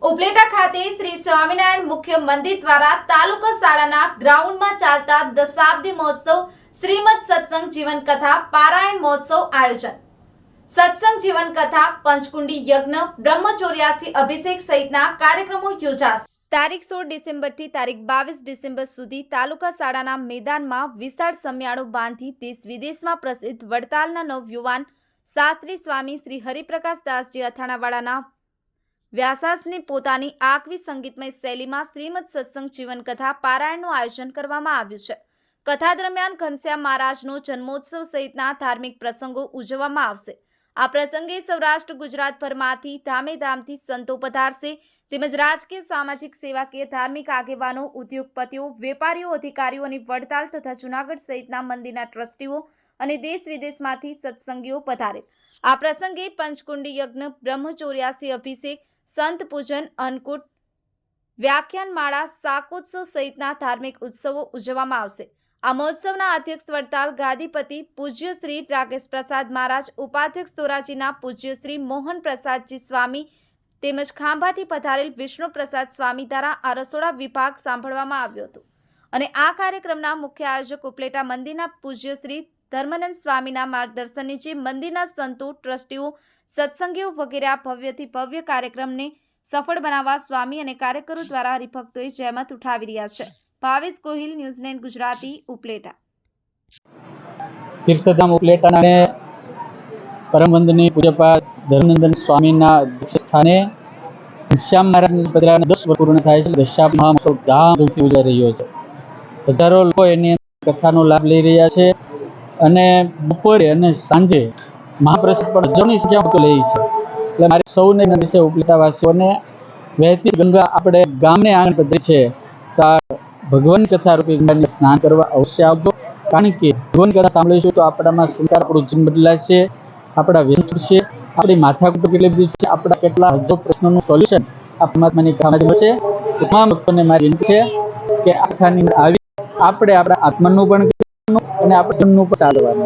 ઉપલેટા ખાતે શ્રી સ્વામિનારાયણ મુખ્ય મંદિર દ્વારા તાલુકા શાળાના ગ્રાઉન્ડમાં ચાલતા દશાબ્દી મહોત્સવ શ્રીમદ સત્સંગ જીવન કથા પારાયણ મહોત્સવ આયોજન સત્સંગ જીવન કથા પંચકુંડી યજ્ઞ બ્રહ્મચોર્યાસી અભિષેક સહિતના કાર્યક્રમો યોજાશે। તારીખ 16 ડિસેમ્બરથી તારીખ 22 ડિસેમ્બર સુધી તાલુકા શાળાના મેદાનમાં વિશાળ સમિયાળો બાંધી દેશ વિદેશમાં પ્રસિદ્ધ વડતાલના નવયુવાન શાસ્ત્રી સ્વામી શ્રી હરિપ્રકાશ દાસજી અથાણાવાળાના વ્યાસાસની પોતાની આગવી સંગીતમય શૈલીમાં શ્રીમદ સત્સંગ જીવન કથા પારાયણનું આયોજન કરવામાં આવ્યું છે। કથા દરમિયાન ઘનશ્યામ મહારાજનો જન્મોત્સવ સહિતના ધાર્મિક પ્રસંગો ઉજવવામાં આવશે। આ પ્રસંગે સૌરાષ્ટ્ર ગુજરાતભરમાંથી ધામેધામથી સંતો પધારશે તેમજ રાજકીય સામાજિક સેવાકીય ધાર્મિક આગેવાનો ઉદ્યોગપતિઓ વેપારીઓ અધિકારીઓ અને વડતાલ તથા જૂનાગઢ સહિતના મંદિરના ટ્રસ્ટીઓ અને દેશ વિદેશમાંથી સત્સંગીઓ પધારે। આ પ્રસંગે પંચકુંડી યજ્ઞ બ્રહ્મચોર્યાસી અભિષેક સંત પૂજન અન્નકૂટ વ્યાખ્યાનમાળા શાકોત્સવ સહિતના ધાર્મિક ઉત્સવો ઉજવવામાં આવશે। આ મહોત્સવના અધ્યક્ષ વડતાલ ગાદીપતિ પૂજ્ય શ્રી રાકેશ પ્રસાદ મહારાજ, ઉપાધ્યક્ષ ધોરાજીના પૂજ્ય શ્રી મોહન પ્રસાદજી સ્વામી તેમજ ખાંભાથી પધારેલ વિષ્ણુ પ્રસાદ સ્વામી દ્વારા આ રસોડા વિભાગ સાંભળવામાં આવ્યો હતો અને આ કાર્યક્રમના મુખ્ય આયોજક ઉપલેટા મંદિરના પૂજ્ય શ્રી ધર્માનંદ સ્વામીના માર્ગદર્શન નીચે મંદિરના સંતો ટ્રસ્ટીઓ સત્સંગીઓ વગેરે આ ભવ્યથી ભવ્ય કાર્યક્રમને સફળ બનાવવા સ્વામી અને કાર્યકરો દ્વારા હરિભક્તોએ જહેમત ઉઠાવી રહ્યા છે। ભાવેશ ગોહિલ, ન્યૂઝ 9 ગુજરાતી, ઉપલેટા। તીર્થધામ ઉપલેટાના પરમ વંદનીય પૂજ્યપાદ ધર્મનંદન સ્વામીના અધ્યક્ષ સ્થાને ઘનશ્યામ મહારાજની પધરાના 10 વર્ષ પૂર્ણ થાય છે। દશાબ્દી મહોત્સવ ધામધૂમથી ઉજવાઈ રહ્યો છે। હજારો લોકો એની કથાનો લાભ લઈ રહ્યા છે અને બપોરે અને સાંજે મહાપ્રસાદ પણ હજારોની સંખ્યામાં લે છે। એટલે મારે સૌને વિશે ઉપલેટાવાસીઓને વહેતી ગંગા આપણે ગામને આંગણ પધરી છે તો આ ભગવાન કથા રૂપી ગંગાને સ્નાન કરવા અવશ્ય આવજો, કારણ કે ભગવાન કથા સાંભળીશું તો આપણામાં સંસ્કાર, આપણું જીવન બદલાશે, આપણા વ્યસન છૂટશે, આપણી માથાકૂટ કેટલી બધી છે, આપણા કેટલા હજારો પ્રશ્નોનું સોલ્યુશન આ પરમાત્માની કથામાંથી મળશે। તમામ ભક્તોને મારી વિનંતી છે કે આ કથાની અંદર આવી આપણે આપણા આત્માનું પણ અને આપણા જીવનનું પણ ચાલવાનું।